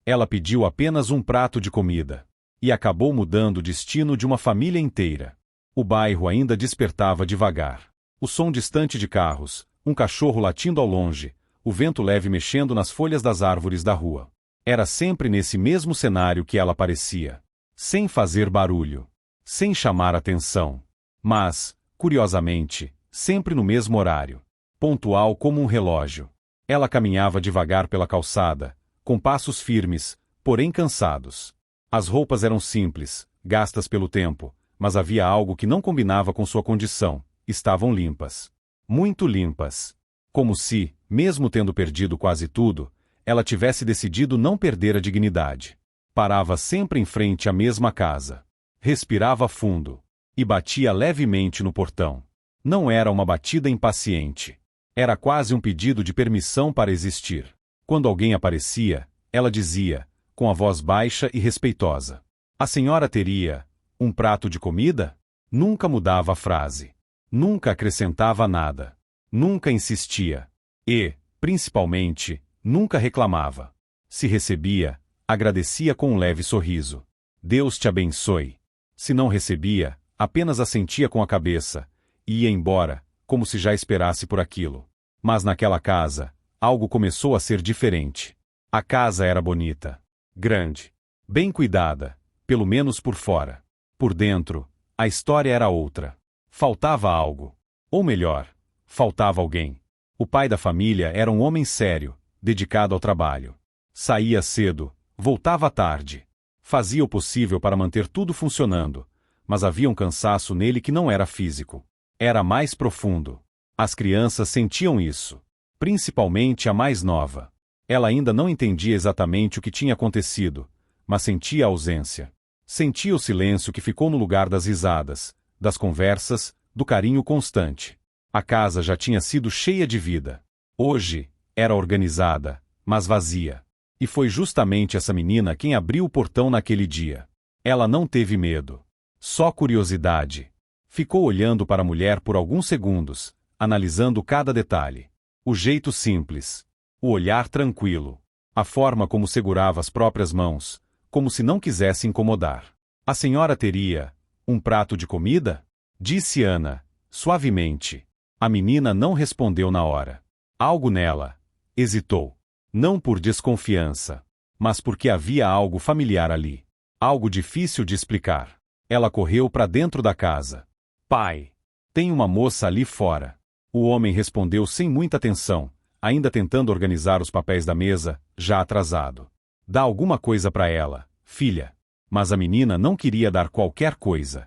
Ela pediu apenas um prato de comida. E acabou mudando o destino de uma família inteira. O bairro ainda despertava devagar. O som distante de carros, um cachorro latindo ao longe, o vento leve mexendo nas folhas das árvores da rua. Era sempre nesse mesmo cenário que ela aparecia. Sem fazer barulho. Sem chamar atenção. Mas, curiosamente, sempre no mesmo horário. Pontual como um relógio. Ela caminhava devagar pela calçada, com passos firmes, porém cansados. As roupas eram simples, gastas pelo tempo, mas havia algo que não combinava com sua condição. Estavam limpas. Muito limpas. Como se, mesmo tendo perdido quase tudo, ela tivesse decidido não perder a dignidade. Parava sempre em frente à mesma casa. Respirava fundo. E batia levemente no portão. Não era uma batida impaciente. Era quase um pedido de permissão para existir. Quando alguém aparecia, ela dizia, com a voz baixa e respeitosa: "A senhora teria um prato de comida?" Nunca mudava a frase. Nunca acrescentava nada. Nunca insistia. E, principalmente, nunca reclamava. Se recebia, agradecia com um leve sorriso. "Deus te abençoe." Se não recebia, apenas assentia com a cabeça, e ia embora, como se já esperasse por aquilo. Mas naquela casa, algo começou a ser diferente. A casa era bonita. Grande. Bem cuidada, pelo menos por fora. Por dentro, a história era outra. Faltava algo. Ou melhor, faltava alguém. O pai da família era um homem sério, dedicado ao trabalho. Saía cedo, voltava tarde. Fazia o possível para manter tudo funcionando, mas havia um cansaço nele que não era físico. Era mais profundo. As crianças sentiam isso. Principalmente a mais nova. Ela ainda não entendia exatamente o que tinha acontecido, mas sentia a ausência. Sentia o silêncio que ficou no lugar das risadas, das conversas, do carinho constante. A casa já tinha sido cheia de vida. Hoje, era organizada, mas vazia. E foi justamente essa menina quem abriu o portão naquele dia. Ela não teve medo. Só curiosidade. Ficou olhando para a mulher por alguns segundos, analisando cada detalhe. O jeito simples. O olhar tranquilo. A forma como segurava as próprias mãos, como se não quisesse incomodar. "A senhora teria um prato de comida?" disse Ana, suavemente. A menina não respondeu na hora. Algo nela hesitou. Não por desconfiança, mas porque havia algo familiar ali. Algo difícil de explicar. Ela correu para dentro da casa. "Pai, tem uma moça ali fora." O homem respondeu sem muita atenção, ainda tentando organizar os papéis da mesa, já atrasado. "Dá alguma coisa para ela, filha." Mas a menina não queria dar qualquer coisa.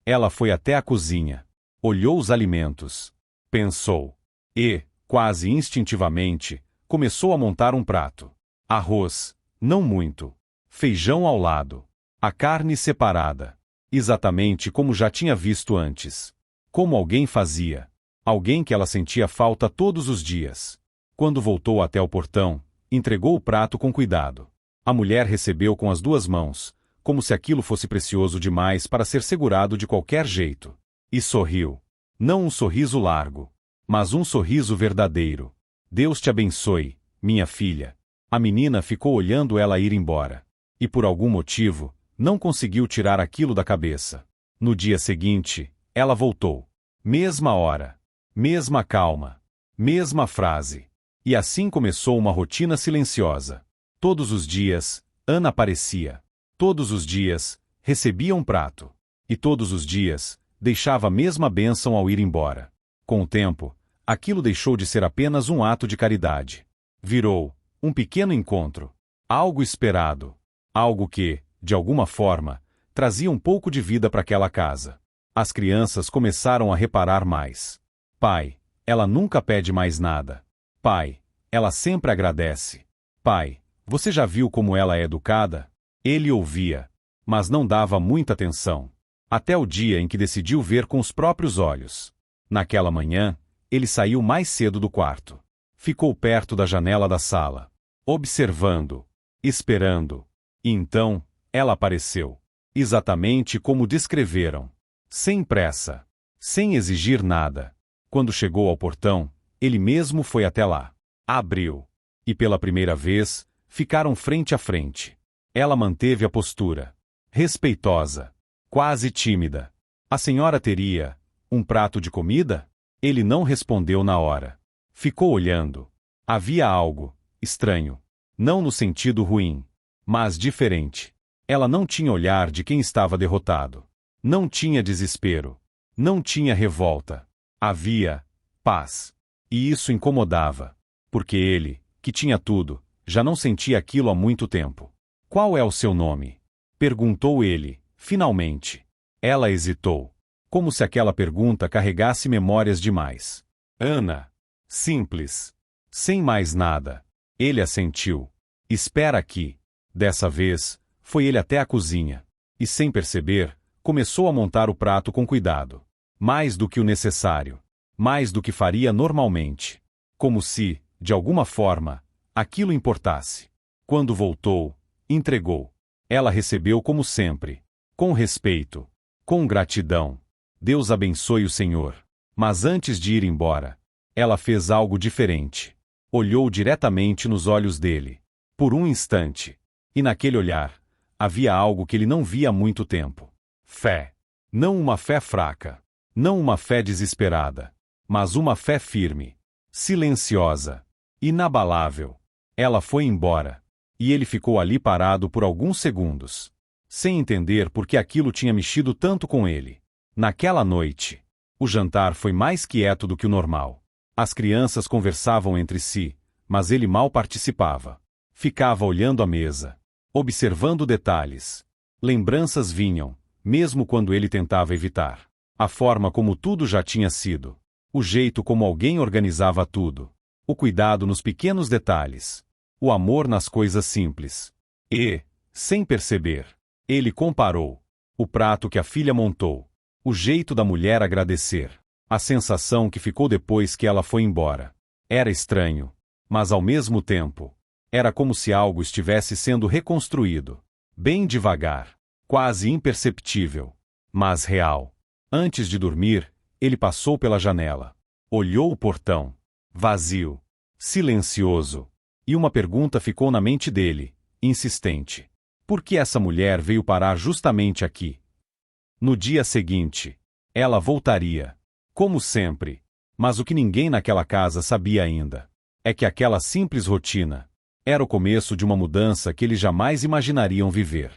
Ela foi até a cozinha. Olhou os alimentos. Pensou. E, quase instintivamente, começou a montar um prato. Arroz, não muito. Feijão ao lado. A carne separada. Exatamente como já tinha visto antes. Como alguém fazia. Alguém que ela sentia falta todos os dias. Quando voltou até o portão, entregou o prato com cuidado. A mulher recebeu com as duas mãos, como se aquilo fosse precioso demais para ser segurado de qualquer jeito. E sorriu. Não um sorriso largo, mas um sorriso verdadeiro. "Deus te abençoe, minha filha." A menina ficou olhando ela ir embora. E por algum motivo, não conseguiu tirar aquilo da cabeça. No dia seguinte, ela voltou. Mesma hora. Mesma calma. Mesma frase. E assim começou uma rotina silenciosa. Todos os dias, Ana aparecia. Todos os dias, recebia um prato. E todos os dias, deixava a mesma bênção ao ir embora. Com o tempo, aquilo deixou de ser apenas um ato de caridade. Virou um pequeno encontro. Algo esperado. Algo que, de alguma forma, trazia um pouco de vida para aquela casa. As crianças começaram a reparar mais. "Pai, ela nunca pede mais nada. Pai, ela sempre agradece. Pai, você já viu como ela é educada?" Ele ouvia, mas não dava muita atenção. Até o dia em que decidiu ver com os próprios olhos. Naquela manhã, ele saiu mais cedo do quarto. Ficou perto da janela da sala, observando, esperando. E então, ela apareceu. Exatamente como descreveram. Sem pressa. Sem exigir nada. Quando chegou ao portão, ele mesmo foi até lá. Abriu. E pela primeira vez, Ficaram frente a frente. Ela manteve a postura. Respeitosa. Quase tímida. A senhora teria um prato de comida? Ele não respondeu na hora. Ficou olhando. Havia algo estranho. Não no sentido ruim, mas diferente. Ela não tinha olhar de quem estava derrotado. Não tinha desespero. Não tinha revolta. Havia paz. E isso incomodava. Porque ele, que tinha tudo, já não sentia aquilo há muito tempo. Qual é o seu nome? Perguntou ele, finalmente. Ela hesitou. Como se aquela pergunta carregasse memórias demais. Ana. Simples. Sem mais nada. Ele assentiu. Espera aqui. Dessa vez, foi ele até a cozinha. E sem perceber, começou a montar o prato com cuidado. Mais do que o necessário. Mais do que faria normalmente. Como se, de alguma forma, aquilo importasse. Quando voltou, entregou. Ela recebeu como sempre. Com respeito. Com gratidão. Deus abençoe o Senhor. Mas antes de ir embora, ela fez algo diferente. Olhou diretamente nos olhos dele. Por um instante. E naquele olhar, havia algo que ele não via há muito tempo. Fé. Não uma fé fraca. Não uma fé desesperada. Mas uma fé firme. Silenciosa. Inabalável. Ela foi embora. E ele ficou ali parado por alguns segundos. Sem entender por que aquilo tinha mexido tanto com ele. Naquela noite, o jantar foi mais quieto do que o normal. As crianças conversavam entre si, mas ele mal participava. Ficava olhando a mesa, observando detalhes. Lembranças vinham, mesmo quando ele tentava evitar. A forma como tudo já tinha sido. O jeito como alguém organizava tudo. O cuidado nos pequenos detalhes. O amor nas coisas simples. E, sem perceber, ele comparou. O prato que a filha montou. O jeito da mulher agradecer. A sensação que ficou depois que ela foi embora. Era estranho. Mas ao mesmo tempo, era como se algo estivesse sendo reconstruído. Bem devagar. Quase imperceptível. Mas real. Antes de dormir, ele passou pela janela. Olhou o portão. Vazio. Silencioso. E uma pergunta ficou na mente dele, insistente. Por que essa mulher veio parar justamente aqui? No dia seguinte, ela voltaria. Como sempre. Mas o que ninguém naquela casa sabia ainda é que aquela simples rotina era o começo de uma mudança que eles jamais imaginariam viver.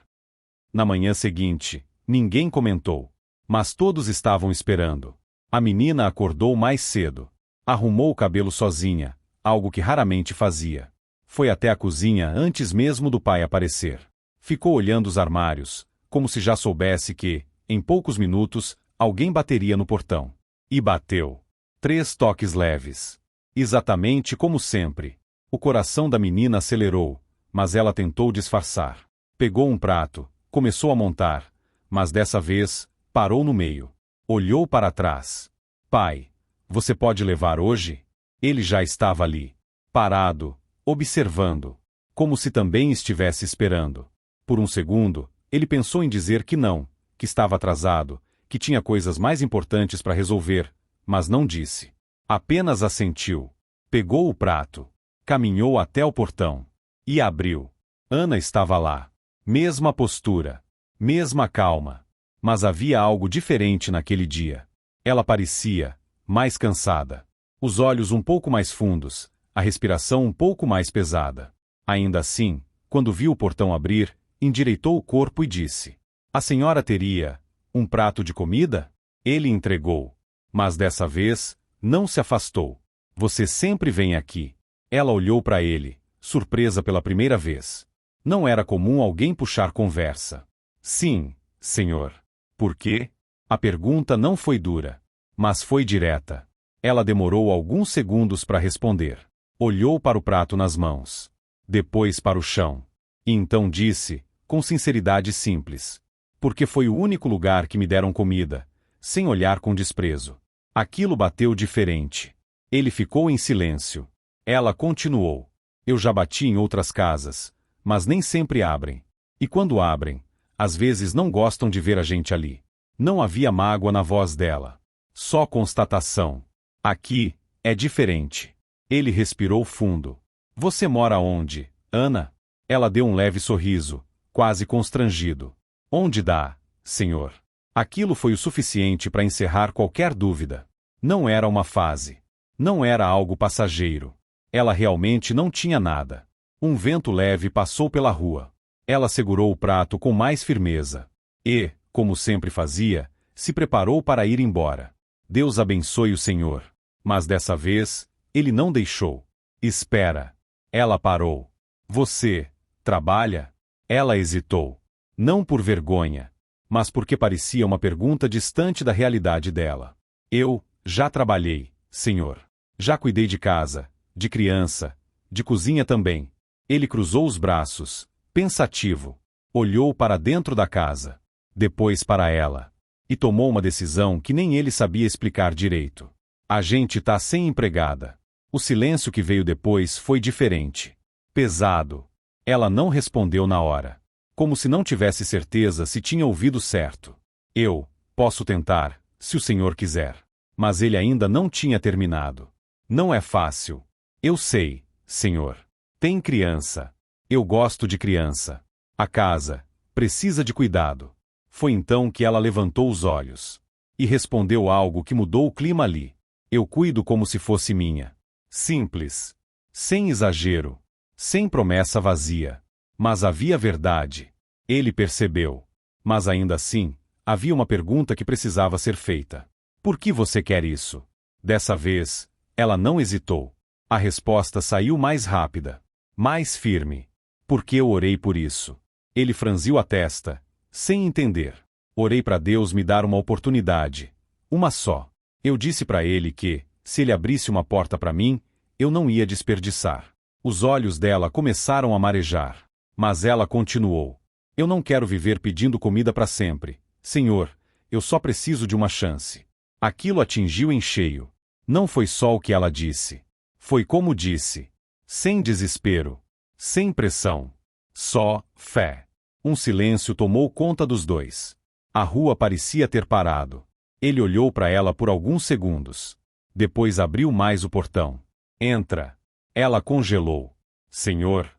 Na manhã seguinte, ninguém comentou. Mas todos estavam esperando. A menina acordou mais cedo. Arrumou o cabelo sozinha, algo que raramente fazia. Foi até a cozinha antes mesmo do pai aparecer. Ficou olhando os armários, como se já soubesse que, em poucos minutos, alguém bateria no portão. E bateu. 3 toques leves. Exatamente como sempre. O coração da menina acelerou, mas ela tentou disfarçar. Pegou um prato, começou a montar, mas dessa vez, parou no meio. Olhou para trás. Pai, você pode levar hoje? Ele já estava ali. Parado, observando. Como se também estivesse esperando. Por um segundo, ele pensou em dizer que não, que estava atrasado, que tinha coisas mais importantes para resolver, mas não disse. Apenas assentiu. Pegou o prato. Caminhou até o portão. E abriu. Ana estava lá. Mesma postura. Mesma calma. Mas havia algo diferente naquele dia. Ela parecia mais cansada. Os olhos um pouco mais fundos, a respiração um pouco mais pesada. Ainda assim, quando viu o portão abrir, endireitou o corpo e disse: A senhora teria um prato de comida? Ele entregou. Mas dessa vez, não se afastou. Você sempre vem aqui. Ela olhou para ele, surpresa pela primeira vez. Não era comum alguém puxar conversa. Sim, senhor. Por quê? A pergunta não foi dura, mas foi direta. Ela demorou alguns segundos para responder. Olhou para o prato nas mãos. Depois para o chão. E então disse, com sinceridade simples: Porque foi o único lugar que me deram comida, sem olhar com desprezo. Aquilo bateu diferente. Ele ficou em silêncio. Ela continuou: Eu já bati em outras casas, mas nem sempre abrem. E quando abrem, às vezes não gostam de ver a gente ali. Não havia mágoa na voz dela. Só constatação. Aqui, é diferente. Ele respirou fundo. Você mora onde, Ana? Ela deu um leve sorriso, quase constrangido. Onde dá, senhor? Aquilo foi o suficiente para encerrar qualquer dúvida. Não era uma fase. Não era algo passageiro. Ela realmente não tinha nada. Um vento leve passou pela rua. Ela segurou o prato com mais firmeza. E, como sempre fazia, se preparou para ir embora. Deus abençoe o senhor. Mas dessa vez, ele não deixou. Espera. Ela parou. Você trabalha? Ela hesitou. Não por vergonha, mas porque parecia uma pergunta distante da realidade dela. Eu já trabalhei, senhor. Já cuidei de casa, de criança, de cozinha também. Ele cruzou os braços, pensativo. Olhou para dentro da casa, depois para ela. E tomou uma decisão que nem ele sabia explicar direito. A gente tá sem empregada. O silêncio que veio depois foi diferente. Pesado. Ela não respondeu na hora. Como se não tivesse certeza se tinha ouvido certo. Eu posso tentar, se o senhor quiser. Mas ele ainda não tinha terminado. Não é fácil. Eu sei, senhor. Tem criança. Eu gosto de criança. A casa precisa de cuidado. Foi então que ela levantou os olhos. E respondeu algo que mudou o clima ali. Eu cuido como se fosse minha. Simples. Sem exagero. Sem promessa vazia. Mas havia verdade. Ele percebeu. Mas ainda assim, havia uma pergunta que precisava ser feita. Por que você quer isso? Dessa vez, ela não hesitou. A resposta saiu mais rápida. Mais firme. Porque eu orei por isso. Ele franziu a testa, sem entender. Orei para Deus me dar uma oportunidade. Uma só. Eu disse para ele que, se ele abrisse uma porta para mim, eu não ia desperdiçar. Os olhos dela começaram a marejar. Mas ela continuou. Eu não quero viver pedindo comida para sempre. Senhor, eu só preciso de uma chance. Aquilo atingiu em cheio. Não foi só o que ela disse. Foi como disse. Sem desespero. Sem pressão. Só fé. Um silêncio tomou conta dos dois. A rua parecia ter parado. Ele olhou para ela por alguns segundos. Depois abriu mais o portão. Entra. Ela congelou. Senhor.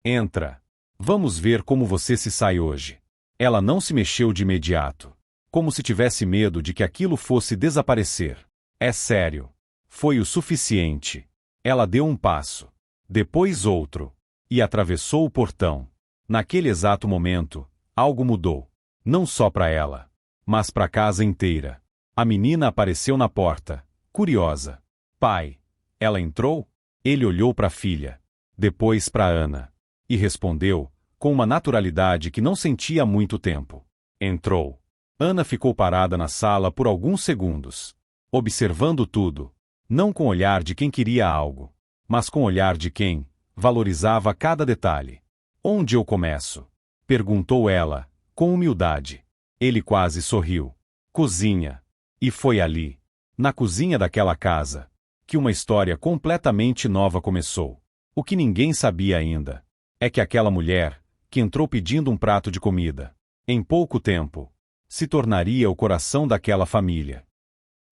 Entra. Vamos ver como você se sai hoje. Ela não se mexeu de imediato. Como se tivesse medo de que aquilo fosse desaparecer. É sério. Foi o suficiente. Ela deu um passo. Depois outro. E atravessou o portão. Naquele exato momento, algo mudou. Não só para ela, mas para a casa inteira. A menina apareceu na porta, curiosa. Pai. Ela entrou? Ele olhou para a filha. Depois para Ana. E respondeu, com uma naturalidade que não sentia há muito tempo. Entrou. Ana ficou parada na sala por alguns segundos, observando tudo, não com o olhar de quem queria algo, mas com o olhar de quem valorizava cada detalhe. Onde eu começo? Perguntou ela, com humildade. Ele quase sorriu. Cozinha. E foi ali, na cozinha daquela casa, que uma história completamente nova começou. O que ninguém sabia ainda é que aquela mulher, que entrou pedindo um prato de comida, em pouco tempo, se tornaria o coração daquela família.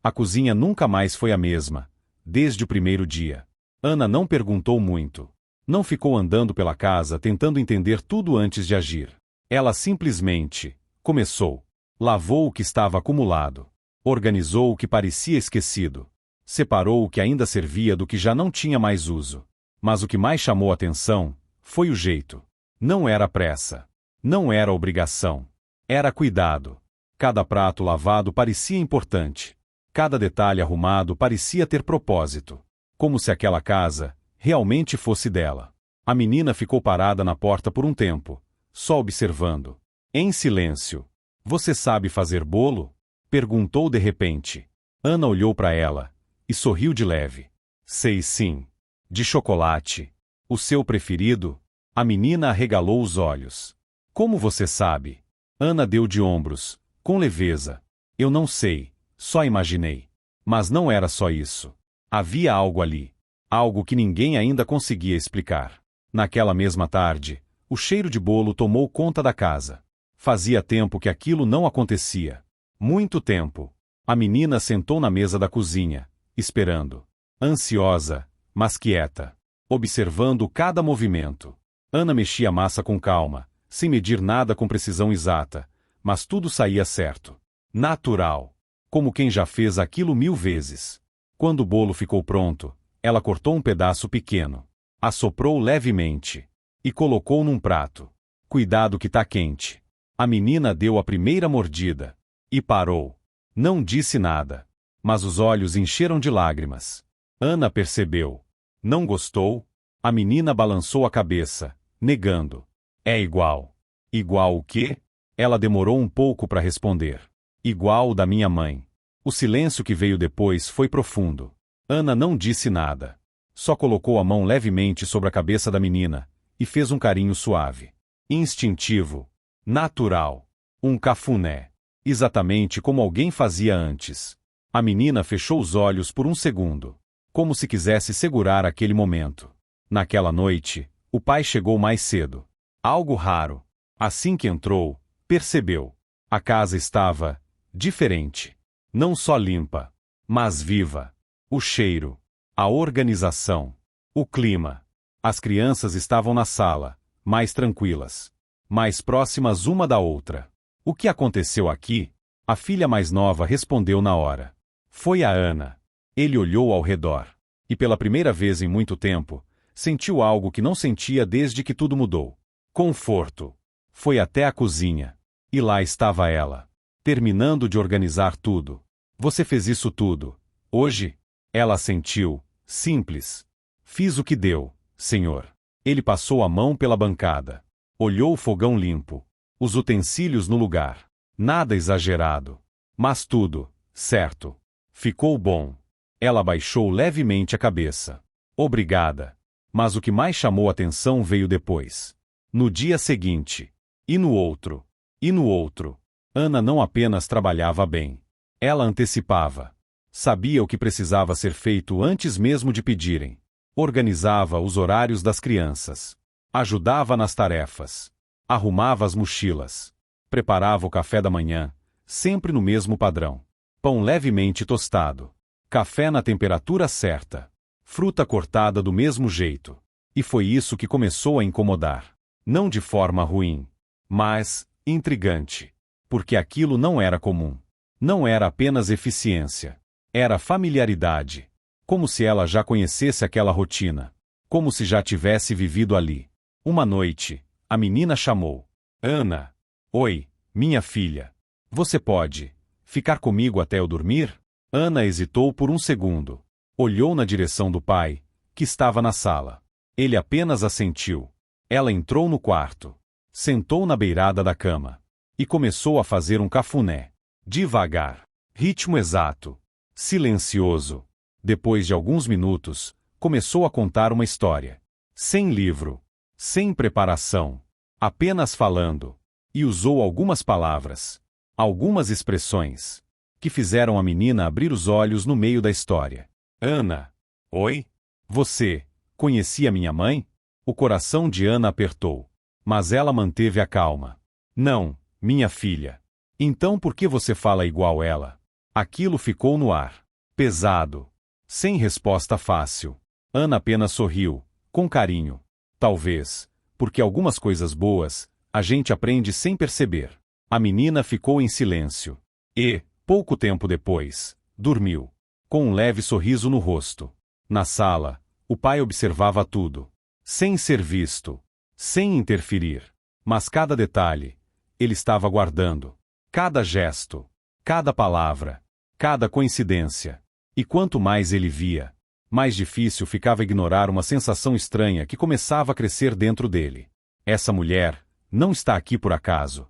A cozinha nunca mais foi a mesma, desde o primeiro dia. Ana não perguntou muito. Não ficou andando pela casa tentando entender tudo antes de agir. Ela simplesmente começou. Lavou o que estava acumulado. Organizou o que parecia esquecido. Separou o que ainda servia do que já não tinha mais uso. Mas o que mais chamou atenção foi o jeito. Não era pressa. Não era obrigação. Era cuidado. Cada prato lavado parecia importante. Cada detalhe arrumado parecia ter propósito. Como se aquela casa realmente fosse dela. A menina ficou parada na porta por um tempo, só observando. Em silêncio. Você sabe fazer bolo? Perguntou de repente. Ana olhou para ela e sorriu de leve. Sei sim. De chocolate. O seu preferido? A menina arregalou os olhos. Como você sabe? Ana deu de ombros, com leveza. Eu não sei, só imaginei. Mas não era só isso. Havia algo ali. Algo que ninguém ainda conseguia explicar. Naquela mesma tarde, o cheiro de bolo tomou conta da casa. Fazia tempo que aquilo não acontecia. Muito tempo. A menina sentou na mesa da cozinha, esperando. Ansiosa, mas quieta. Observando cada movimento. Ana mexia a massa com calma, sem medir nada com precisão exata, mas tudo saía certo. Natural. Como quem já fez aquilo 1000 vezes. Quando o bolo ficou pronto, ela cortou um pedaço pequeno, assoprou levemente e colocou num prato. Cuidado que tá quente. A menina deu a primeira mordida e parou. Não disse nada, mas os olhos encheram de lágrimas. Ana percebeu. Não gostou? A menina balançou a cabeça, negando. É igual. Igual o quê? Ela demorou um pouco para responder. Igual o da minha mãe. O silêncio que veio depois foi profundo. Ana não disse nada. Só colocou a mão levemente sobre a cabeça da menina e fez um carinho suave. Instintivo. Natural. Um cafuné. Exatamente como alguém fazia antes. A menina fechou os olhos por um segundo, como se quisesse segurar aquele momento. Naquela noite, o pai chegou mais cedo. Algo raro. Assim que entrou, percebeu. A casa estava diferente. Não só limpa, mas viva. O cheiro, a organização, o clima. As crianças estavam na sala, mais tranquilas, mais próximas uma da outra. O que aconteceu aqui? A filha mais nova respondeu na hora. Foi a Ana. Ele olhou ao redor. E pela primeira vez em muito tempo, sentiu algo que não sentia desde que tudo mudou. Conforto. Foi até a cozinha. E lá estava ela, terminando de organizar tudo. Você fez isso tudo, hoje? Ela assentiu, simples. Fiz o que deu, senhor. Ele passou a mão pela bancada. Olhou o fogão limpo. Os utensílios no lugar. Nada exagerado. Mas tudo, certo. Ficou bom. Ela baixou levemente a cabeça. Obrigada. Mas o que mais chamou atenção veio depois. No dia seguinte. E no outro. E no outro. Ana não apenas trabalhava bem. Ela antecipava. Sabia o que precisava ser feito antes mesmo de pedirem. Organizava os horários das crianças. Ajudava nas tarefas. Arrumava as mochilas. Preparava o café da manhã, sempre no mesmo padrão. Pão levemente tostado. Café na temperatura certa. Fruta cortada do mesmo jeito. E foi isso que começou a incomodar. Não de forma ruim, mas intrigante. Porque aquilo não era comum. Não era apenas eficiência. Era familiaridade. Como se ela já conhecesse aquela rotina. Como se já tivesse vivido ali. Uma noite, a menina chamou. Ana. Oi, minha filha. Você pode ficar comigo até eu dormir? Ana hesitou por um segundo. Olhou na direção do pai, que estava na sala. Ele apenas assentiu. Ela entrou no quarto. Sentou na beirada da cama. E começou a fazer um cafuné. Devagar. Ritmo exato. Silencioso. Depois de alguns minutos, começou a contar uma história. Sem livro. Sem preparação. Apenas falando. E usou algumas palavras. Algumas expressões. Que fizeram a menina abrir os olhos no meio da história. Ana. Oi? Você conhecia minha mãe? O coração de Ana apertou. Mas ela manteve a calma. Não, minha filha. Então por que você fala igual ela? Aquilo ficou no ar. Pesado. Sem resposta fácil. Ana apenas sorriu, com carinho. Talvez, porque algumas coisas boas, a gente aprende sem perceber. A menina ficou em silêncio. E, pouco tempo depois, dormiu. Com um leve sorriso no rosto. Na sala, o pai observava tudo. Sem ser visto. Sem interferir. Mas cada detalhe, ele estava guardando. Cada gesto. Cada palavra. Cada coincidência. E quanto mais ele via, mais difícil ficava ignorar uma sensação estranha que começava a crescer dentro dele. Essa mulher não está aqui por acaso.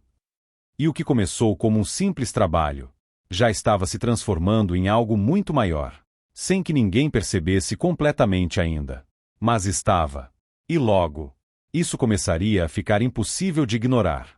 E o que começou como um simples trabalho, já estava se transformando em algo muito maior, sem que ninguém percebesse completamente ainda. Mas estava. E logo, isso começaria a ficar impossível de ignorar.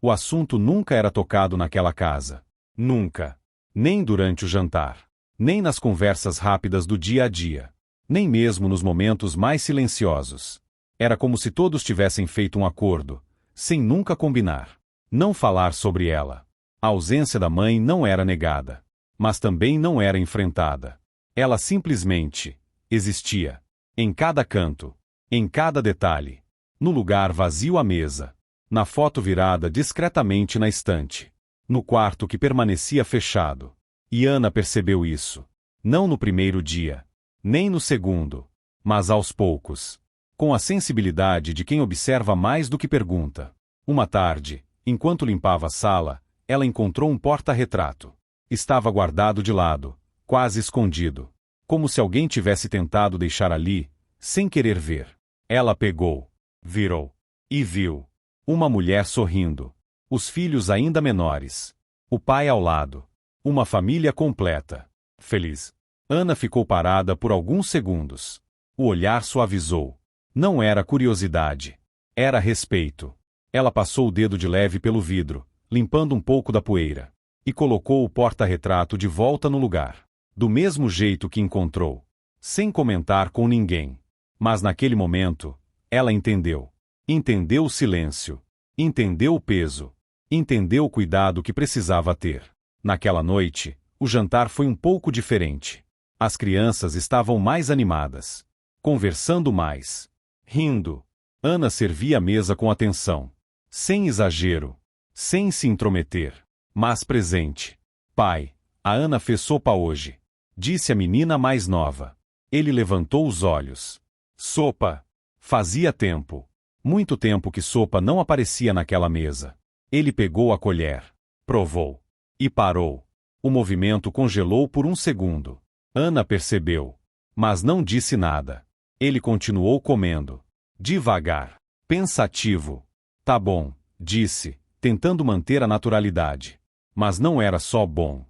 O assunto nunca era tocado naquela casa. Nunca. Nem durante o jantar. Nem nas conversas rápidas do dia a dia. Nem mesmo nos momentos mais silenciosos. Era como se todos tivessem feito um acordo, sem nunca combinar. Não falar sobre ela. A ausência da mãe não era negada. Mas também não era enfrentada. Ela simplesmente existia. Em cada canto. Em cada detalhe. No lugar vazio a mesa. Na foto virada discretamente na estante. No quarto que permanecia fechado. E Ana percebeu isso. Não no primeiro dia. Nem no segundo. Mas aos poucos. Com a sensibilidade de quem observa mais do que pergunta. Uma tarde, enquanto limpava a sala, ela encontrou um porta-retrato. Estava guardado de lado, quase escondido. Como se alguém tivesse tentado deixar ali, sem querer ver. Ela pegou, virou, e viu uma mulher sorrindo. Os filhos ainda menores. O pai ao lado. Uma família completa. Feliz. Ana ficou parada por alguns segundos. O olhar suavizou. Não era curiosidade. Era respeito. Ela passou o dedo de leve pelo vidro, limpando um pouco da poeira. E colocou o porta-retrato de volta no lugar. Do mesmo jeito que encontrou. Sem comentar com ninguém. Mas naquele momento, ela entendeu. Entendeu o silêncio. Entendeu o peso. Entendeu o cuidado que precisava ter. Naquela noite, o jantar foi um pouco diferente. As crianças estavam mais animadas. Conversando mais. Rindo. Ana servia a mesa com atenção. Sem exagero. Sem se intrometer. Mas presente. Pai, a Ana fez sopa hoje. Disse a menina mais nova. Ele levantou os olhos. Sopa. Fazia tempo. Muito tempo que sopa não aparecia naquela mesa. Ele pegou a colher. Provou. E parou. O movimento congelou por um segundo. Ana percebeu. Mas não disse nada. Ele continuou comendo. Devagar. Pensativo. Tá bom, disse, tentando manter a naturalidade. Mas não era só bom.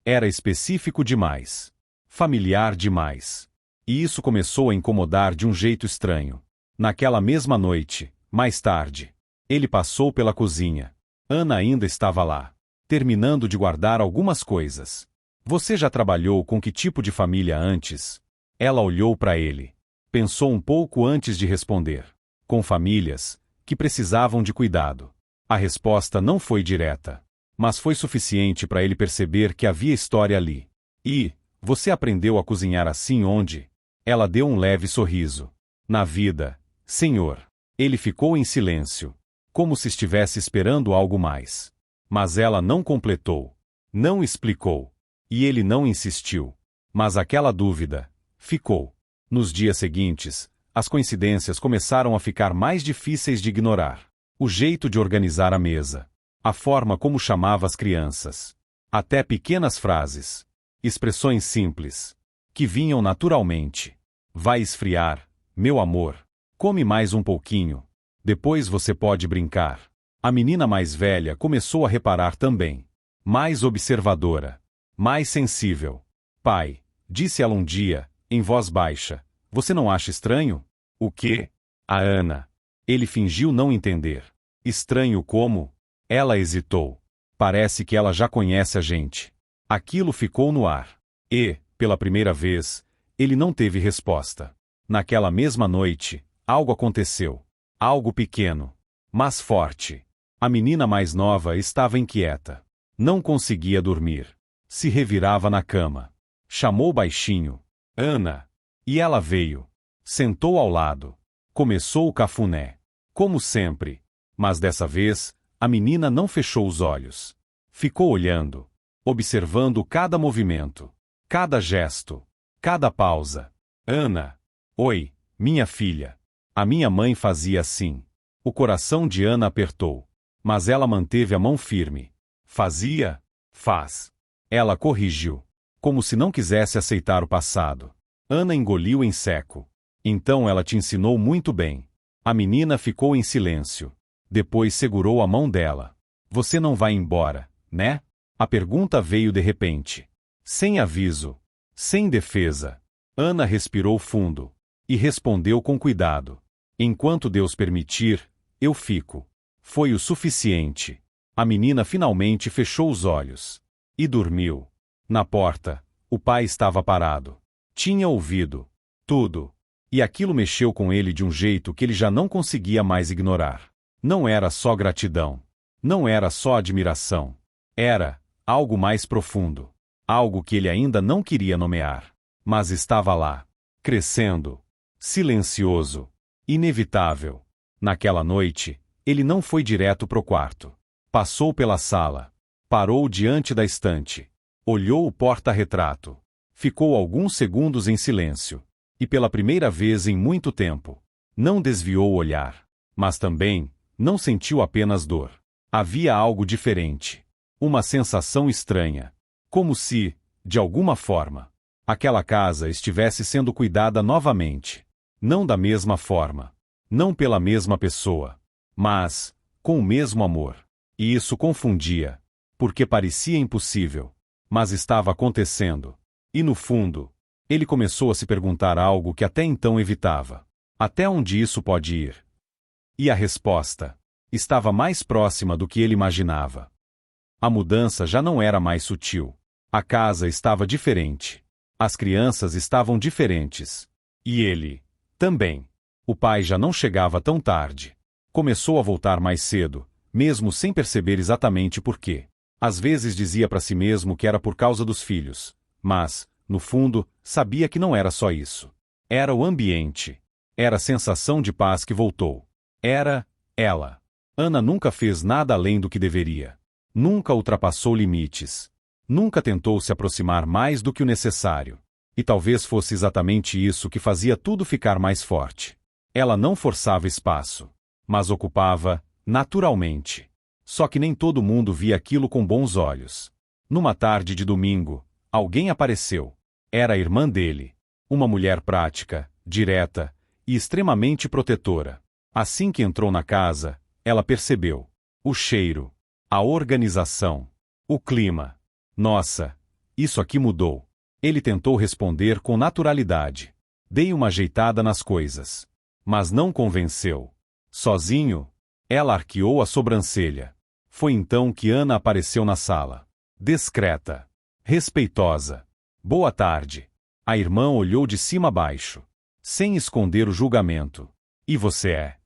Era específico demais. Familiar demais. E isso começou a incomodar de um jeito estranho. Naquela mesma noite, mais tarde, ele passou pela cozinha. Ana ainda estava lá, terminando de guardar algumas coisas. Você já trabalhou com que tipo de família antes? Ela olhou para ele. Pensou um pouco antes de responder. Com famílias que precisavam de cuidado. A resposta não foi direta, mas foi suficiente para ele perceber que havia história ali. E, você aprendeu a cozinhar assim onde? Ela deu um leve sorriso. Na vida, senhor. Ele ficou em silêncio, como se estivesse esperando algo mais. Mas ela não completou. Não explicou. E ele não insistiu. Mas aquela dúvida ficou. Nos dias seguintes, as coincidências começaram a ficar mais difíceis de ignorar. O jeito de organizar a mesa. A forma como chamava as crianças. Até pequenas frases. Expressões simples. Que vinham naturalmente. Vai esfriar, meu amor. Come mais um pouquinho. Depois você pode brincar. A menina mais velha começou a reparar também. Mais observadora. Mais sensível. Pai, disse ela um dia, em voz baixa. Você não acha estranho? O quê? A Ana. Ele fingiu não entender. Estranho como? Ela hesitou. Parece que ela já conhece a gente. Aquilo ficou no ar. E, pela primeira vez, ele não teve resposta. Naquela mesma noite, algo aconteceu. Algo pequeno, mas forte. A menina mais nova estava inquieta. Não conseguia dormir. Se revirava na cama. Chamou baixinho. Ana. E ela veio. Sentou ao lado. Começou o cafuné. Como sempre. Mas dessa vez, a menina não fechou os olhos. Ficou olhando. Observando cada movimento. Cada gesto. Cada pausa. Ana. Oi, minha filha. A minha mãe fazia assim. O coração de Ana apertou. Mas ela manteve a mão firme. Fazia? Faz. Ela corrigiu. Como se não quisesse aceitar o passado. Ana engoliu em seco. Então ela te ensinou muito bem. A menina ficou em silêncio. Depois segurou a mão dela. Você não vai embora, né? A pergunta veio de repente. Sem aviso. Sem defesa. Ana respirou fundo. E respondeu com cuidado. Enquanto Deus permitir, eu fico. Foi o suficiente. A menina finalmente fechou os olhos. E dormiu. Na porta, o pai estava parado. Tinha ouvido tudo. E aquilo mexeu com ele de um jeito que ele já não conseguia mais ignorar. Não era só gratidão. Não era só admiração. Era algo mais profundo. Algo que ele ainda não queria nomear. Mas estava lá. Crescendo. Silencioso. Inevitável. Naquela noite, ele não foi direto pro quarto. Passou pela sala. Parou diante da estante. Olhou o porta-retrato. Ficou alguns segundos em silêncio. E pela primeira vez em muito tempo, não desviou o olhar. Mas também, não sentiu apenas dor. Havia algo diferente. Uma sensação estranha. Como se, de alguma forma, aquela casa estivesse sendo cuidada novamente. Não da mesma forma. Não pela mesma pessoa. Mas, com o mesmo amor. E isso confundia. Porque parecia impossível. Mas estava acontecendo. E no fundo, ele começou a se perguntar algo que até então evitava. Até onde isso pode ir? E a resposta estava mais próxima do que ele imaginava. A mudança já não era mais sutil. A casa estava diferente. As crianças estavam diferentes. E ele, também. O pai já não chegava tão tarde. Começou a voltar mais cedo, mesmo sem perceber exatamente por quê. Às vezes dizia para si mesmo que era por causa dos filhos, mas, no fundo, sabia que não era só isso. Era o ambiente. Era a sensação de paz que voltou. Era ela. Ana nunca fez nada além do que deveria. Nunca ultrapassou limites. Nunca tentou se aproximar mais do que o necessário. E talvez fosse exatamente isso que fazia tudo ficar mais forte. Ela não forçava espaço, mas ocupava, naturalmente. Só que nem todo mundo via aquilo com bons olhos. Numa tarde de domingo, alguém apareceu. Era a irmã dele. Uma mulher prática, direta e extremamente protetora. Assim que entrou na casa, ela percebeu. O cheiro. A organização. O clima. Nossa, isso aqui mudou. Ele tentou responder com naturalidade. Dei uma ajeitada nas coisas. Mas não convenceu. Sozinho? Ela arqueou a sobrancelha. Foi então que Ana apareceu na sala. Discreta. Respeitosa. Boa tarde. A irmã olhou de cima a baixo, sem esconder o julgamento. E você é?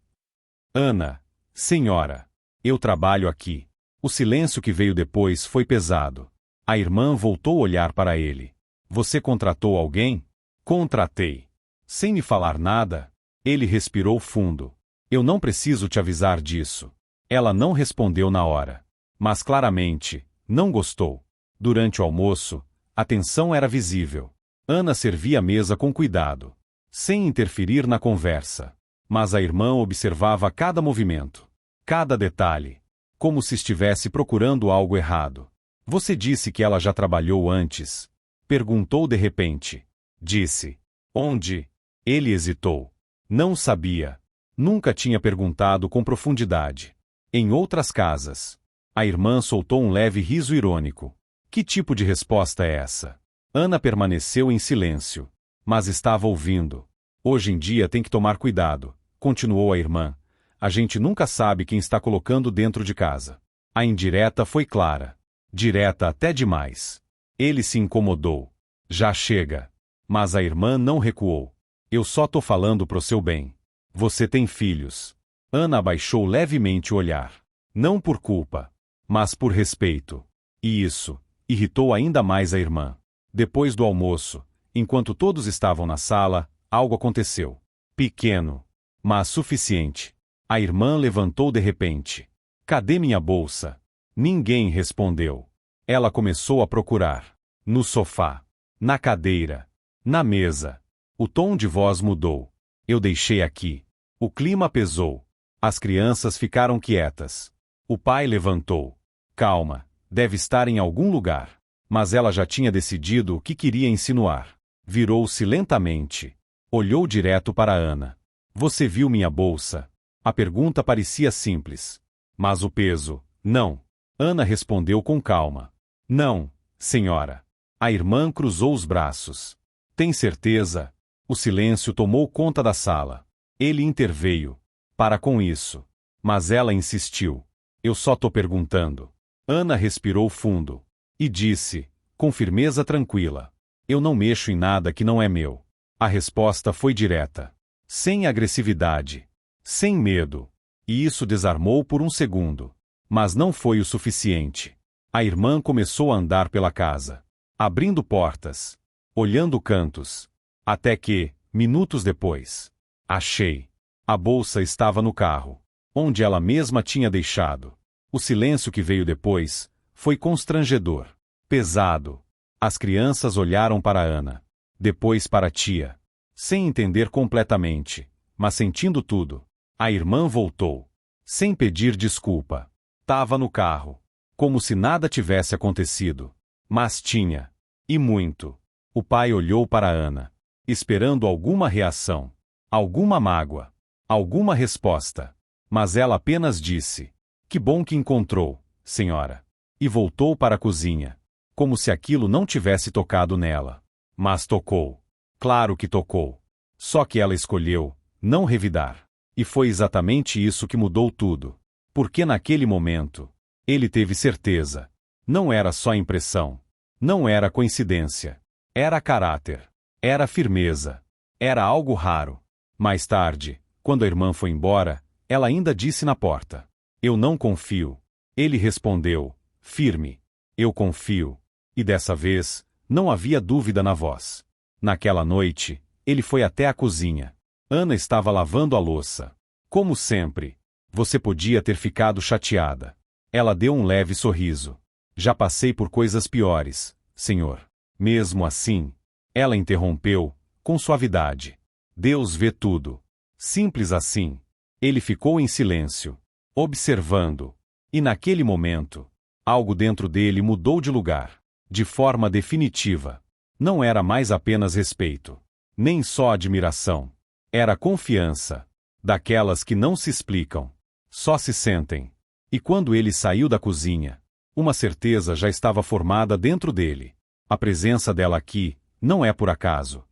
Ana. Senhora. Eu trabalho aqui. O silêncio que veio depois foi pesado. A irmã voltou a olhar para ele. Você contratou alguém? Contratei. Sem me falar nada? Ele respirou fundo. Eu não preciso te avisar disso. Ela não respondeu na hora. Mas claramente, não gostou. Durante o almoço, a tensão era visível. Ana servia a mesa com cuidado, sem interferir na conversa. Mas a irmã observava cada movimento, cada detalhe, como se estivesse procurando algo errado. Você disse que ela já trabalhou antes? Perguntou de repente. Disse. Onde? Ele hesitou. Não sabia. Nunca tinha perguntado com profundidade. Em outras casas. A irmã soltou um leve riso irônico. Que tipo de resposta é essa? Ana permaneceu em silêncio. Mas estava ouvindo. Hoje em dia tem que tomar cuidado, continuou a irmã. A gente nunca sabe quem está colocando dentro de casa. A indireta foi clara. Direta até demais. Ele se incomodou. Já chega. Mas a irmã não recuou. Eu só tô falando pro seu bem. Você tem filhos. Ana abaixou levemente o olhar. Não por culpa, mas por respeito. E isso irritou ainda mais a irmã. Depois do almoço, enquanto todos estavam na sala, algo aconteceu. Pequeno, mas suficiente. A irmã levantou de repente. Cadê minha bolsa? Ninguém respondeu. Ela começou a procurar. No sofá. Na cadeira. Na mesa. O tom de voz mudou. Eu deixei aqui. O clima pesou. As crianças ficaram quietas. O pai levantou. Calma, deve estar em algum lugar. Mas ela já tinha decidido o que queria insinuar. Virou-se lentamente. Olhou direto para Ana. Você viu minha bolsa? A pergunta parecia simples. Mas o peso, não. Ana respondeu com calma. Não, senhora. A irmã cruzou os braços. Tem certeza? O silêncio tomou conta da sala. Ele interveio. Para com isso. Mas ela insistiu. Eu só tô perguntando. Ana respirou fundo. E disse, com firmeza tranquila. Eu não mexo em nada que não é meu. A resposta foi direta. Sem agressividade. Sem medo. E isso desarmou por um segundo. Mas não foi o suficiente. A irmã começou a andar pela casa. Abrindo portas. Olhando cantos. Até que, minutos depois. Achei. A bolsa estava no carro, onde ela mesma tinha deixado. O silêncio que veio depois foi constrangedor, pesado. As crianças olharam para Ana, depois para a tia, sem entender completamente, mas sentindo tudo. A irmã voltou, sem pedir desculpa. Tava no carro, como se nada tivesse acontecido. Mas tinha, e muito. O pai olhou para Ana, esperando alguma reação, alguma mágoa, alguma resposta. Mas ela apenas disse: "Que bom que encontrou, senhora." E voltou para a cozinha, como se aquilo não tivesse tocado nela. Mas tocou. Claro que tocou. Só que ela escolheu não revidar. E foi exatamente isso que mudou tudo. Porque naquele momento, ele teve certeza. Não era só impressão. Não era coincidência. Era caráter. Era firmeza. Era algo raro. Mais tarde, quando a irmã foi embora, ela ainda disse na porta: "Eu não confio." Ele respondeu, firme: "Eu confio." E dessa vez, não havia dúvida na voz. Naquela noite, ele foi até a cozinha. Ana estava lavando a louça. Como sempre. Você podia ter ficado chateada. Ela deu um leve sorriso. "Já passei por coisas piores, senhor." "Mesmo assim?" Ela interrompeu, com suavidade. "Deus vê tudo." Simples assim. Ele ficou em silêncio, observando. E naquele momento, algo dentro dele mudou de lugar, de forma definitiva. Não era mais apenas respeito, nem só admiração. Era confiança, daquelas que não se explicam, só se sentem. E quando ele saiu da cozinha, uma certeza já estava formada dentro dele. A presença dela aqui não é por acaso.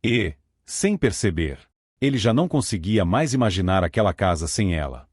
E, sem perceber, ele já não conseguia mais imaginar aquela casa sem ela.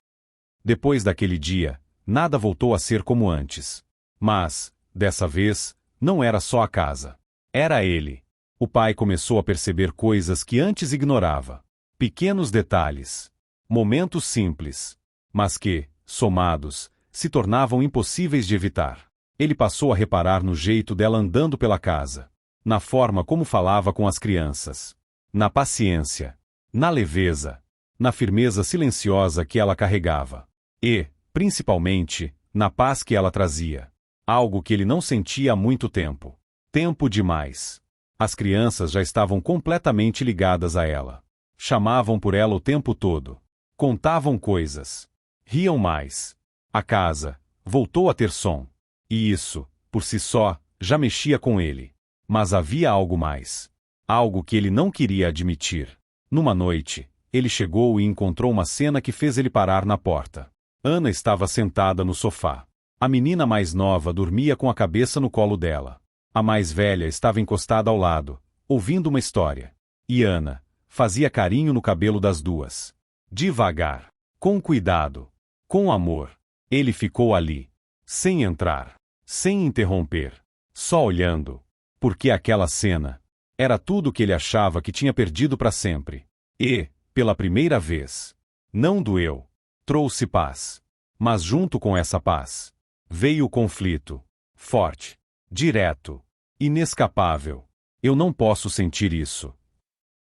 Depois daquele dia, nada voltou a ser como antes. Mas, dessa vez, não era só a casa. Era ele. O pai começou a perceber coisas que antes ignorava. Pequenos detalhes. Momentos simples. Mas que, somados, se tornavam impossíveis de evitar. Ele passou a reparar no jeito dela andando pela casa. Na forma como falava com as crianças. Na paciência. Na leveza. Na firmeza silenciosa que ela carregava. E, principalmente, na paz que ela trazia. Algo que ele não sentia há muito tempo. Tempo demais. As crianças já estavam completamente ligadas a ela. Chamavam por ela o tempo todo. Contavam coisas. Riam mais. A casa voltou a ter som. E isso, por si só, já mexia com ele. Mas havia algo mais. Algo que ele não queria admitir. Numa noite, ele chegou e encontrou uma cena que fez ele parar na porta. Ana estava sentada no sofá. A menina mais nova dormia com a cabeça no colo dela. A mais velha estava encostada ao lado, ouvindo uma história. E Ana fazia carinho no cabelo das duas. Devagar, com cuidado, com amor. Ele ficou ali, sem entrar, sem interromper, só olhando. Porque aquela cena era tudo o que ele achava que tinha perdido para sempre. E, pela primeira vez, não doeu. Trouxe paz. Mas junto com essa paz, veio o conflito. Forte. Direto. Inescapável. Eu não posso sentir isso.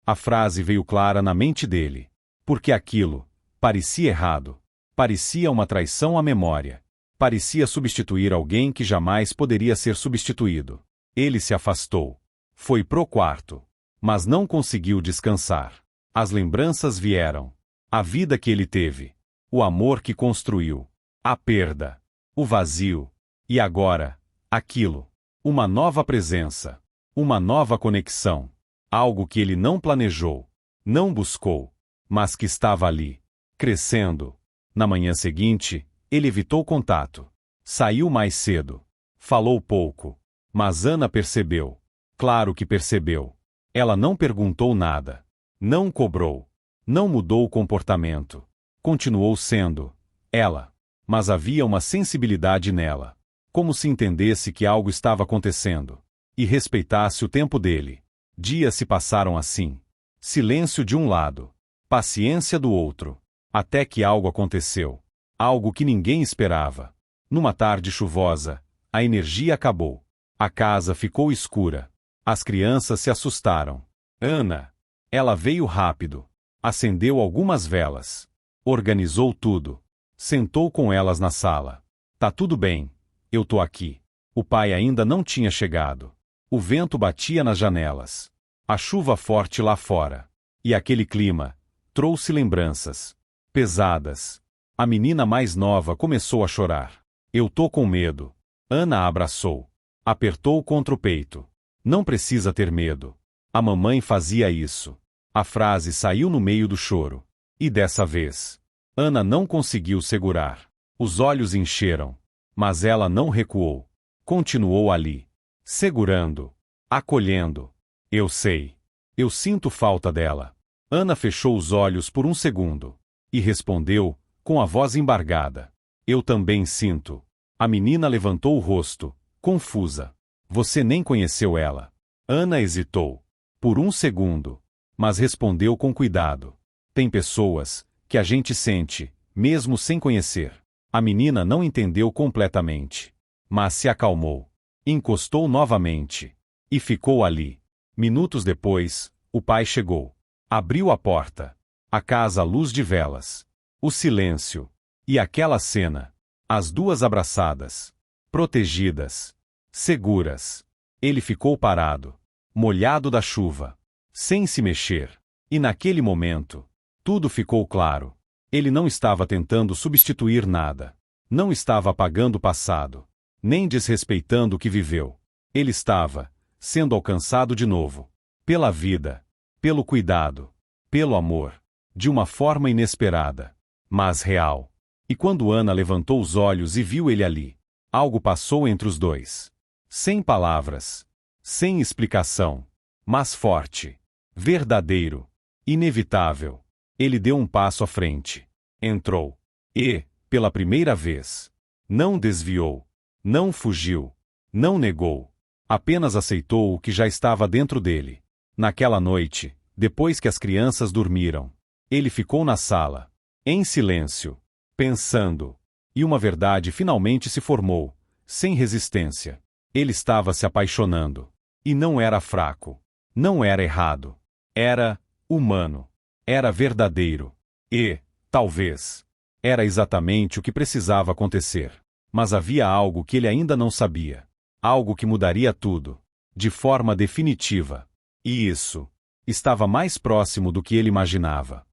A frase veio clara na mente dele. Porque aquilo parecia errado. Parecia uma traição à memória. Parecia substituir alguém que jamais poderia ser substituído. Ele se afastou. Foi pro quarto. Mas não conseguiu descansar. As lembranças vieram. A vida que ele teve. O amor que construiu. A perda. O vazio. E agora, aquilo. Uma nova presença. Uma nova conexão. Algo que ele não planejou. Não buscou. Mas que estava ali. Crescendo. Na manhã seguinte, ele evitou contato. Saiu mais cedo. Falou pouco. Mas Ana percebeu. Claro que percebeu. Ela não perguntou nada. Não cobrou. Não mudou o comportamento. Continuou sendo ela. Mas havia uma sensibilidade nela. Como se entendesse que algo estava acontecendo. E respeitasse o tempo dele. Dias se passaram assim. Silêncio de um lado. Paciência do outro. Até que algo aconteceu. Algo que ninguém esperava. Numa tarde chuvosa, a energia acabou. A casa ficou escura. As crianças se assustaram. Ana. Ela veio rápido. Acendeu algumas velas. Organizou tudo. Sentou com elas na sala. Tá tudo bem. Eu tô aqui. O pai ainda não tinha chegado. O vento batia nas janelas. A chuva forte lá fora. E aquele clima trouxe lembranças pesadas. A menina mais nova começou a chorar. Eu tô com medo. Ana a abraçou. Apertou contra o peito. Não precisa ter medo. A mamãe fazia isso. A frase saiu no meio do choro. E dessa vez, Ana não conseguiu segurar. Os olhos encheram. Mas ela não recuou. Continuou ali. Segurando. Acolhendo. Eu sei. Eu sinto falta dela. Ana fechou os olhos por um segundo. E respondeu, com a voz embargada. Eu também sinto. A menina levantou o rosto, confusa. Você nem conheceu ela. Ana hesitou. Por um segundo. Mas respondeu com cuidado. Tem pessoas que a gente sente, mesmo sem conhecer. A menina não entendeu completamente. Mas se acalmou. Encostou novamente. E ficou ali. Minutos depois, o pai chegou. Abriu a porta. A casa à luz de velas. O silêncio. E aquela cena. As duas abraçadas. Protegidas. Seguras. Ele ficou parado. Molhado da chuva. Sem se mexer. E naquele momento, tudo ficou claro. Ele não estava tentando substituir nada. Não estava apagando o passado. Nem desrespeitando o que viveu. Ele estava sendo alcançado de novo. Pela vida. Pelo cuidado. Pelo amor. De uma forma inesperada. Mas real. E quando Ana levantou os olhos e viu ele ali, algo passou entre os dois. Sem palavras. Sem explicação. Mas forte. Verdadeiro. Inevitável. Ele deu um passo à frente. Entrou. E, pela primeira vez, não desviou. Não fugiu. Não negou. Apenas aceitou o que já estava dentro dele. Naquela noite, depois que as crianças dormiram, ele ficou na sala, em silêncio, pensando. E uma verdade finalmente se formou, sem resistência. Ele estava se apaixonando. E não era fraco. Não era errado. Era humano. Era verdadeiro. E, talvez, era exatamente o que precisava acontecer. Mas havia algo que ele ainda não sabia. Algo que mudaria tudo. De forma definitiva. E isso estava mais próximo do que ele imaginava.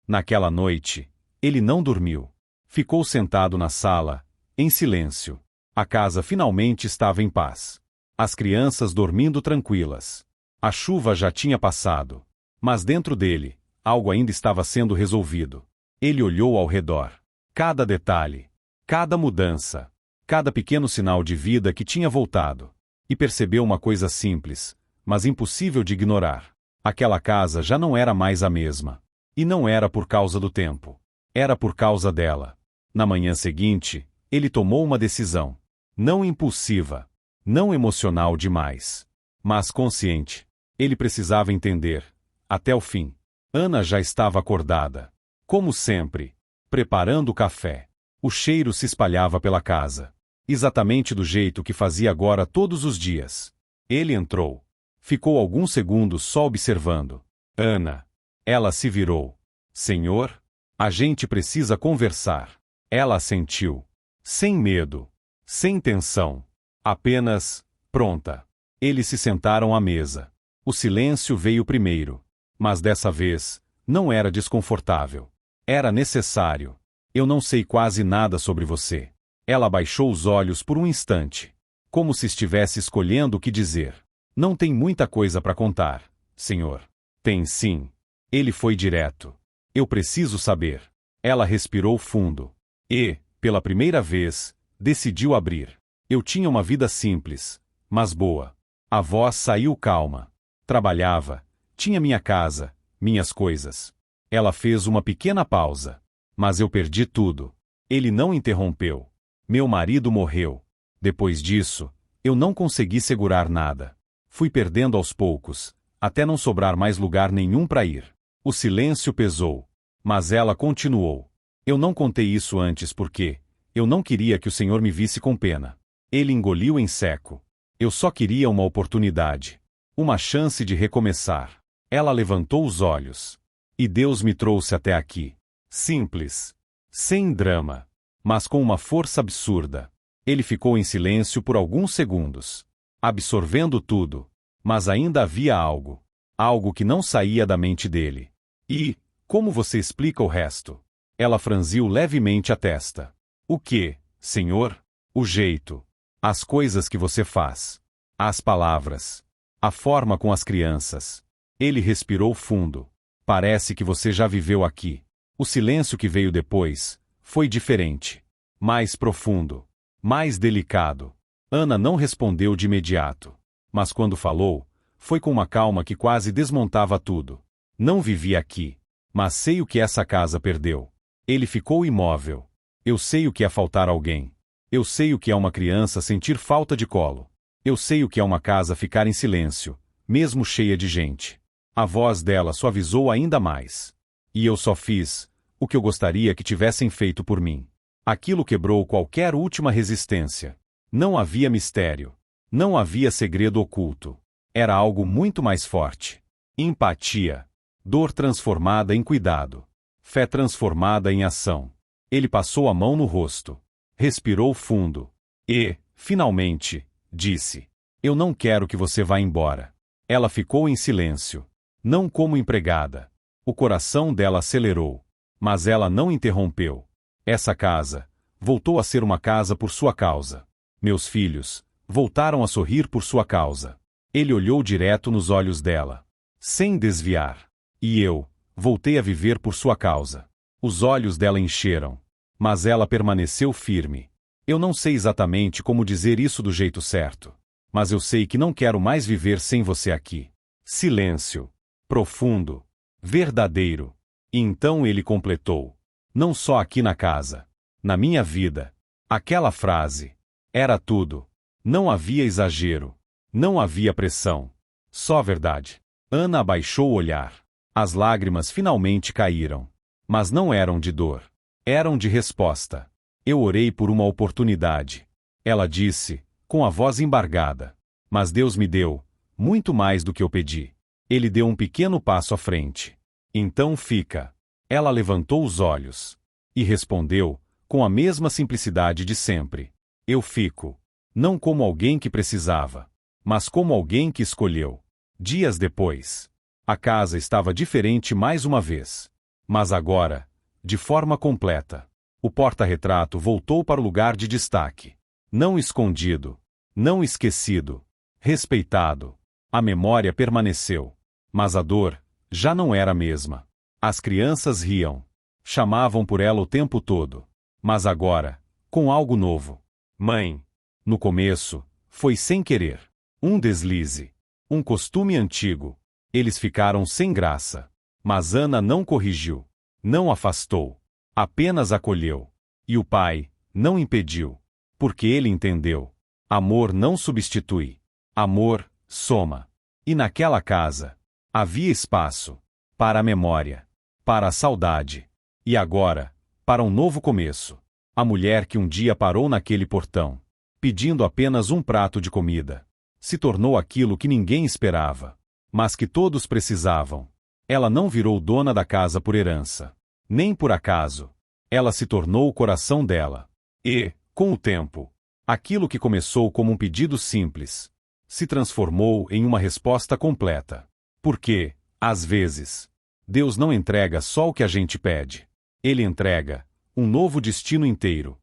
Naquela noite, ele não dormiu. Ficou sentado na sala, em silêncio. A casa finalmente estava em paz. As crianças dormindo tranquilas. A chuva já tinha passado. Mas dentro dele, algo ainda estava sendo resolvido. Ele olhou ao redor. Cada detalhe, cada mudança, cada pequeno sinal de vida que tinha voltado. E percebeu uma coisa simples, mas impossível de ignorar. Aquela casa já não era mais a mesma. E não era por causa do tempo. Era por causa dela. Na manhã seguinte, ele tomou uma decisão. Não impulsiva. Não emocional demais. Mas consciente. Ele precisava entender. Até o fim. Ana já estava acordada. Como sempre. Preparando o café. O cheiro se espalhava pela casa. Exatamente do jeito que fazia agora todos os dias. Ele entrou. Ficou alguns segundos só observando. Ana. Ela se virou. Senhor? A gente precisa conversar. Ela assentiu. Sem medo. Sem tensão. Apenas, pronta. Eles se sentaram à mesa. O silêncio veio primeiro. Mas dessa vez, não era desconfortável. Era necessário. Eu não sei quase nada sobre você. Ela baixou os olhos por um instante. Como se estivesse escolhendo o que dizer. Não tem muita coisa para contar, senhor. Tem sim. Ele foi direto. Eu preciso saber. Ela respirou fundo. E, pela primeira vez, decidiu abrir. Eu tinha uma vida simples, mas boa. A voz saiu calma. Trabalhava. Tinha minha casa, minhas coisas. Ela fez uma pequena pausa. Mas eu perdi tudo. Ele não interrompeu. Meu marido morreu. Depois disso, eu não consegui segurar nada. Fui perdendo aos poucos, até não sobrar mais lugar nenhum para ir. O silêncio pesou. Mas ela continuou. Eu não contei isso antes porque eu não queria que o senhor me visse com pena. Ele engoliu em seco. Eu só queria uma oportunidade. Uma chance de recomeçar. Ela levantou os olhos. E Deus me trouxe até aqui. Simples. Sem drama. Mas com uma força absurda. Ele ficou em silêncio por alguns segundos, absorvendo tudo. Mas ainda havia algo. Algo que não saía da mente dele. E, como você explica o resto? Ela franziu levemente a testa. O que, senhor? O jeito. As coisas que você faz. As palavras. A forma com as crianças. Ele respirou fundo. Parece que você já viveu aqui. O silêncio que veio depois foi diferente. Mais profundo. Mais delicado. Ana não respondeu de imediato. Mas quando falou, foi com uma calma que quase desmontava tudo. Não vivi aqui. Mas sei o que essa casa perdeu. Ele ficou imóvel. Eu sei o que é faltar alguém. Eu sei o que é uma criança sentir falta de colo. Eu sei o que é uma casa ficar em silêncio, mesmo cheia de gente. A voz dela suavizou ainda mais. E eu só fiz o que eu gostaria que tivessem feito por mim. Aquilo quebrou qualquer última resistência. Não havia mistério. Não havia segredo oculto. Era algo muito mais forte. Empatia. Dor transformada em cuidado. Fé transformada em ação. Ele passou a mão no rosto. Respirou fundo. E, finalmente, disse: Eu não quero que você vá embora. Ela ficou em silêncio. Não como empregada. O coração dela acelerou. Mas ela não interrompeu. Essa casa voltou a ser uma casa por sua causa. Meus filhos voltaram a sorrir por sua causa. Ele olhou direto nos olhos dela, sem desviar. E eu voltei a viver por sua causa. Os olhos dela encheram. Mas ela permaneceu firme. Eu não sei exatamente como dizer isso do jeito certo. Mas eu sei que não quero mais viver sem você aqui. Silêncio. Profundo. Verdadeiro. E então ele completou. Não só aqui na casa. Na minha vida. Aquela frase. Era tudo. Não havia exagero. Não havia pressão. Só verdade. Ana abaixou o olhar. As lágrimas finalmente caíram. Mas não eram de dor. Eram de resposta. Eu orei por uma oportunidade. Ela disse, com a voz embargada. Mas Deus me deu muito mais do que eu pedi. Ele deu um pequeno passo à frente. Então fica. Ela levantou os olhos. E respondeu, com a mesma simplicidade de sempre. Eu fico. Não como alguém que precisava, mas como alguém que escolheu. Dias depois. A casa estava diferente mais uma vez. Mas agora, de forma completa. O porta-retrato voltou para o lugar de destaque. Não escondido. Não esquecido. Respeitado. A memória permaneceu. Mas a dor já não era a mesma. As crianças riam. Chamavam por ela o tempo todo. Mas agora, com algo novo. Mãe. No começo, foi sem querer. Um deslize. Um costume antigo. Eles ficaram sem graça. Mas Ana não corrigiu. Não afastou. Apenas acolheu. E o pai não impediu. Porque ele entendeu. Amor não substitui. Amor soma. E naquela casa havia espaço para a memória, para a saudade. E agora, para um novo começo. A mulher que um dia parou naquele portão, pedindo apenas um prato de comida, se tornou aquilo que ninguém esperava, mas que todos precisavam. Ela não virou dona da casa por herança, nem por acaso. Ela se tornou o coração dela. E, com o tempo, aquilo que começou como um pedido simples, se transformou em uma resposta completa. Porque, às vezes, Deus não entrega só o que a gente pede. Ele entrega um novo destino inteiro.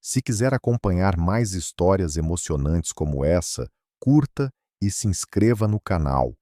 Se quiser acompanhar mais histórias emocionantes como essa, curta e se inscreva no canal.